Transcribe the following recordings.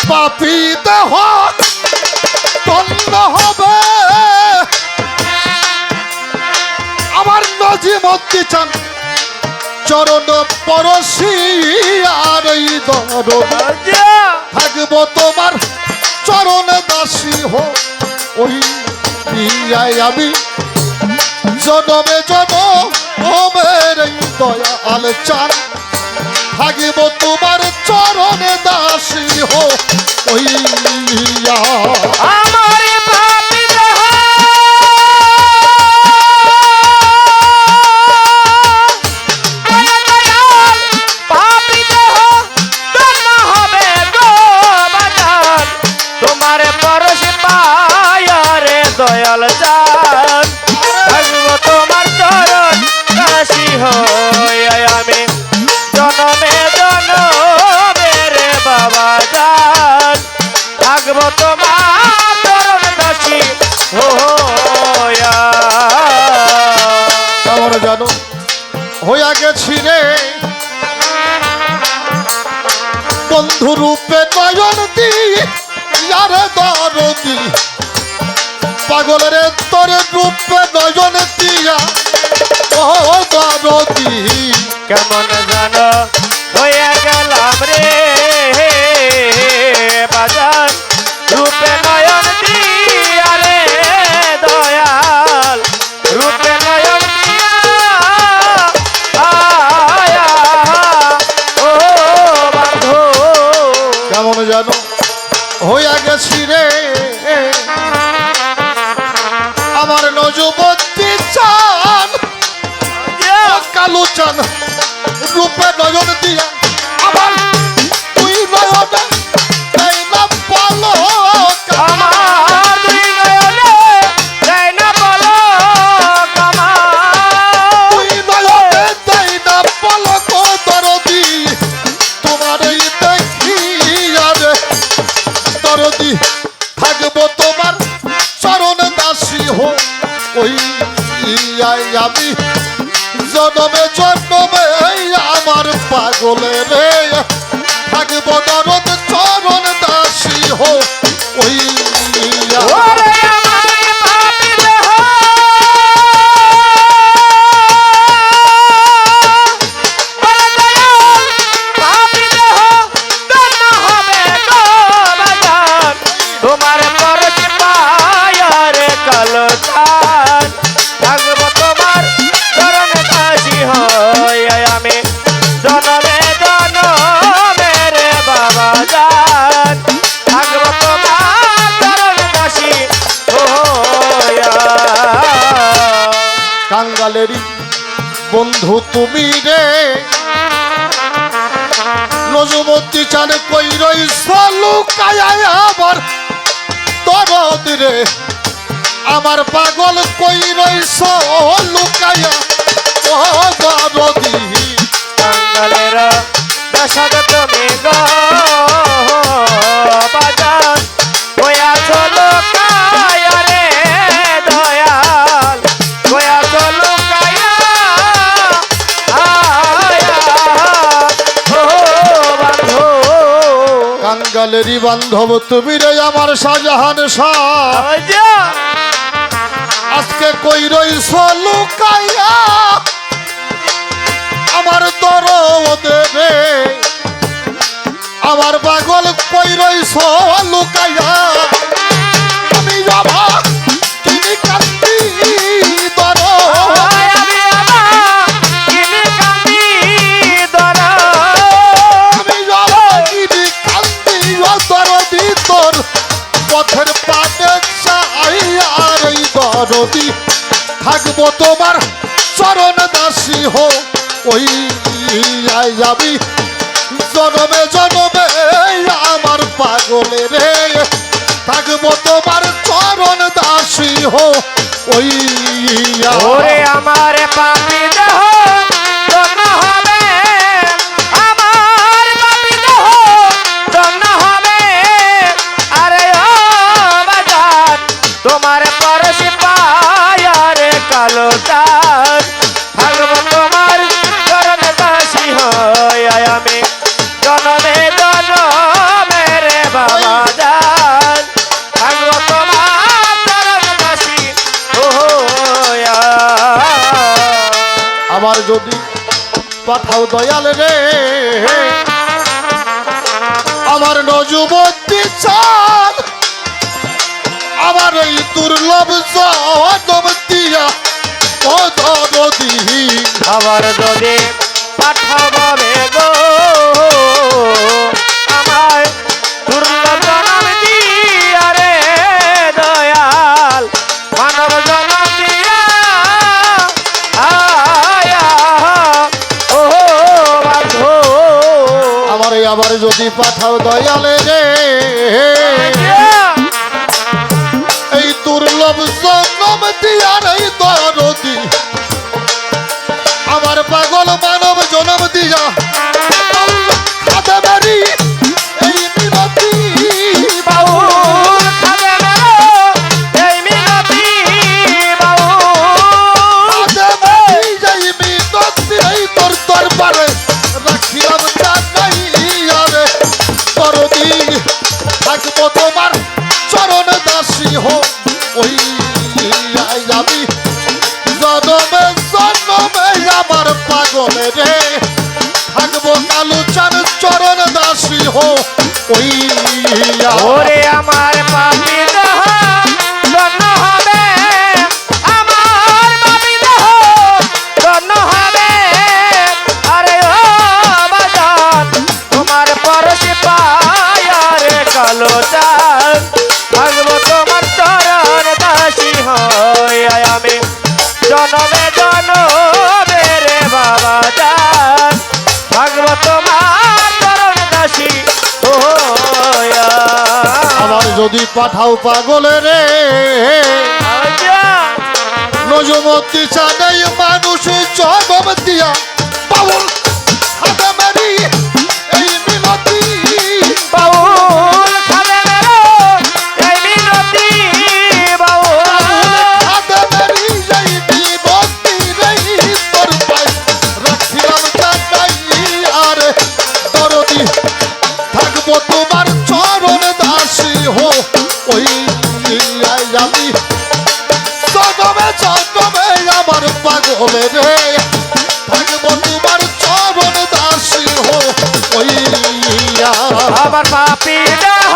পাপী দেহ ধন্য হবে আমার নজিমতি চান চরণ পরশি আর এই দরদ থাকবো তোমার চরণ দাসী হো ওই আমি জনমে জনমের এই দয়াল চান থাকিব তোমার চরণে দাসী হো ওই দয়াল চান থাকবো তোমার চরণ দাসী হয়ে আমি জনমে জনমের বাবা জান থাকবো তোমার চরণ দাসী হইয়া। কেমন জানো হইয়া গেছি রে বন্ধু রূপে নয়ন দি ইয়ারে দরদি পাগলের তোর রূপে নয়ন দিয়া ও দরদি কেমন জানো হয়ে গেলাম রে বাজার রূপে নয়ন দিয়া রে দয়াল রূপে নয়ন দিয়া আয়া ও বন্ধু কেমন জানো হইয়া গেছি রে আমার নজবতী চান কালু চান রূপে নয়ন দিয়া আমার তুই নয়নে দেয় না বলো আমার তুই নয়নে দেয় না বলো তুই নয়নে দেয় না বলো কো দরদি তোমার এই দেখি আর দরদি থাকবো তোমার চরণ দাসী হো ওই আমি জনমে জন্মে আমার পাগলে রে থাকবো দরদ চরণ দাসী হো ওই তোমার পরশ পায়ার কালো চাঁদ থাকবো তোমার চরণ দাসী হয়ে আমি জনমে জনমের বাবা জান থাকবো তোমার চরণ দাসী হইয়া। কাঙ্গালেরই বন্ধু তুমি রে নজমতি চান কই রইছ লুকায় আমার দরদ রে আমার পাগল কই রইছ লুকায়া ও দরদি কাঙ্গালের দশক তুমি গো বাজান গোয়া চলো কায়া রে দয়াল গোয়া চলো কায়া আয়া ও বন্ধু কাঙ্গালেরই বান্ধব তুমি রে আমার শাহজাহান শাহ আজকে কই রইছ লুকাইয়া আমার দরদ রে আমার পাগল কই রইছ লুকাইয়া আমি যাবা তিনি কান্দি দর আমি যাবা তিনি কান্দি দরদি তোর পথের পানে চাইয়া এই দরদি থাকবো তোমার চরণ দাসী হো ওই যাবি জনমে জনমে আমার পাগলে রে থাকবো তোমার চরণ দাসী হো ওই ওরে আমার পাপি দেহ ধন্য হবে আমার পাপি দেহ ধন্য হবে আরে ও বাজার তোমার পরশি পায়ার কালো চাঁদ থাকবো তোমার চরণ দাসী হয়ে আমি জনমে জনমে রে বাবা দয়াল রে আমার নজুবতী চাঁদ আমার এই দুর্লভ জনম দিয়া ও দরদি আবার যদি পাঠাবে গো আমায় দুর্লভ জনম দিয়া রে দয়াল মানব জনম দিয়া আয়া ও বান্ধো আমার এই আবার যদি পাঠাও দয়ালে রে এই দুর্লভ জনম দিয়া রে দরদি আমার পাগল মানব জনম দিয়া খাতে বাড়ি এই মিনতি বাউল খাবে মেরো এই মিনতি বাউল খাতে বাড়ি যাই মিনতি এই তোর দরবারে রাখিলাম জানাই আরে দরদি থাকবো তোমার চরণ দাসী হো ওই আমি জনমে জনমে আমার পাগলে রে থাকবো কালুচার চরণ দাসী হো ওই ওরে আমার পাপি দেহ ধন্য হবে আমার পাপি দেহ ধন্য হবে আরে ও বাজান তোমার পরশে পায় রে কালো চাঁদ থাকবো তোমার চরণ দাসী হই আমি জনমে জনমে রে বাবা যান থাকবো তোমার চরণ দাসী হইয়া আমার যদি পাঠাও পাগলে রে নজমতি চাঁদাই মানুষ জগম দিয়া পাগল হাতে মারি এই মিনতি বাউল খাবে মেরো এই মিনতি বাউল হাতে মারি এই মিনতি রে তোর পায় রাখিলাম জানাই আরে দরদি থাকবো তোমার চরণ দাসী হো ওই আমি জনমে জনমে আমার পাগলে রে থাকবো তোমার চরণ দাসী হো ওই আমার পাপি দেহ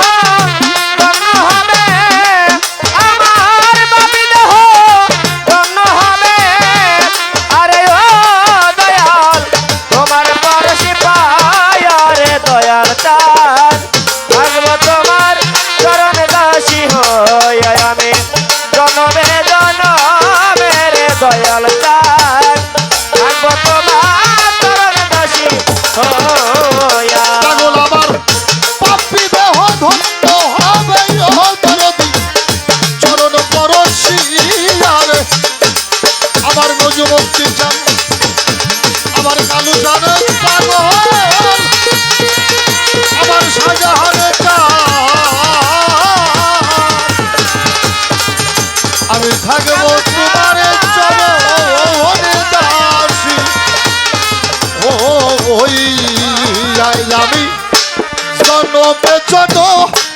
ধন্য হবে আমার পাপি দেহ ধন্য হবে আরে ও দয়াল তোমার পরশে পায় রে দয়াল চাঁদ থাকবো তোমার চরণ দাসী হই আমি জনমে জনমে রে দয়াল চাঁদ থাকবো তোমার চরণ দাসী হইয়া পাগল আমার পাপি দেহ ধন্য হবে ও দরদি চরণ পরশি আরে আমার নজমতি চান আমার কালু জানে পাগল আমার শাহজাহানের আমি থাকবো তোমার চরণ দাসী ও ওই আমি জনমে জনমে